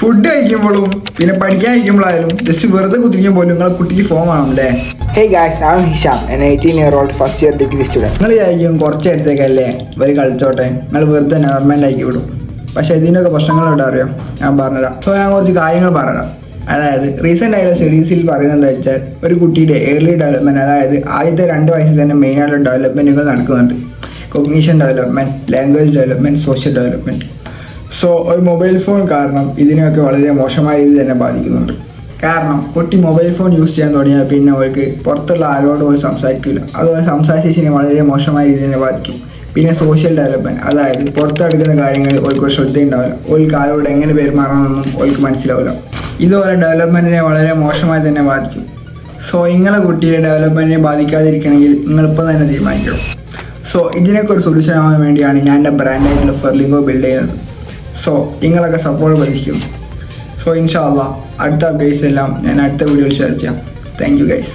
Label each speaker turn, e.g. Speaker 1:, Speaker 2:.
Speaker 1: Food കഴിക്കുമ്പോഴും പിന്നെ പഠിക്കാൻ കഴിക്കുമ്പോഴായാലും just വെറുതെ കുത്തിരിക്കാൻ പോലും നിങ്ങളെ കുട്ടിക്ക് ഫോം ആണല്ലേ.
Speaker 2: Hey guys, I'm Hisham, an 18-year-old first year degree student.
Speaker 1: നിങ്ങൾ വിചാരിക്കും കുറച്ച് നേരത്തേക്കല്ലേ ഒരു കളിച്ചോട്ടെ, നിങ്ങൾ വെറുതെ നോർമൽ ആക്കി വിടും. പക്ഷേ ഇതിൻ്റെയൊക്കെ പ്രശ്നങ്ങളോട് അറിയാം, ഞാൻ പറഞ്ഞുതരാം. ഞാൻ കുറച്ച് കാര്യങ്ങൾ പറഞ്ഞുതരാം. അതായത് റീസെൻ്റ് ആയിട്ടുള്ള സ്റ്റഡീസിൽ പറയുന്നത് എന്താ വെച്ചാൽ ഒരു കുട്ടിയുടെ ഏർലി ഡെവലപ്മെൻറ്റ്, അതായത് ആദ്യത്തെ 2 വയസ്സിൽ തന്നെ മെയിനായിട്ടുള്ള ഡെവലപ്മെൻറ്റുകൾ നടക്കുന്നുണ്ട്. Cognition development, language development, social development. So ഒരു മൊബൈൽ ഫോൺ കാരണം ഇതിനെയൊക്കെ വളരെ മോശമായ രീതിയിൽ തന്നെ ബാധിക്കുന്നുണ്ട്. കാരണം കുട്ടി മൊബൈൽ ഫോൺ യൂസ് ചെയ്യാൻ തുടങ്ങിയാൽ പിന്നെ അവർക്ക് പുറത്തുള്ള ആരോടും ഒരു സംസാരിക്കില്ല. അതുപോലെ സംസാരിച്ചതിനെ വളരെ മോശമായ രീതിയിൽ തന്നെ ബാധിക്കും. പിന്നെ സോഷ്യൽ ഡെവലപ്മെൻറ്റ്, അതായത് പുറത്തെടുക്കുന്ന കാര്യങ്ങൾ ഓൾക്ക് ഒരു ശ്രദ്ധയുണ്ടാവില്ല. ഓൾക്ക് ആരോട് എങ്ങനെ പെരുമാറണമെന്നും ഓൾക്ക് മനസ്സിലാവില്ല. ഇതുപോലെ ഡെവലപ്മെൻറ്റിനെ വളരെ മോശമായി തന്നെ ബാധിക്കും. സോ നിങ്ങളെ കുട്ടിയുടെ ഡെവലപ്മെൻറ്റിനെ ബാധിക്കാതിരിക്കണമെങ്കിൽ നിങ്ങളിപ്പോൾ തന്നെ തീരുമാനിക്കണം. സോ ഇതിനൊക്കെ ഒരു സൊല്യൂഷൻ ആവാൻ വേണ്ടിയാണ് ഞാൻ എൻ്റെ ബ്രാൻഡായിട്ടുള്ള ഫെർലിംഗോ ബിൽഡ് ചെയ്യുന്നത്. സോ നിങ്ങളൊക്കെ സപ്പോർട്ട് പ്രതീക്ഷിക്കുന്നു. സോ ഇൻഷാ അള്ളാ അടുത്ത അപ്ഡേറ്റ്സ് എല്ലാം ഞാൻ അടുത്ത വീഡിയോയിൽ ഷെയർ ചെയ്യാം. Thank you guys.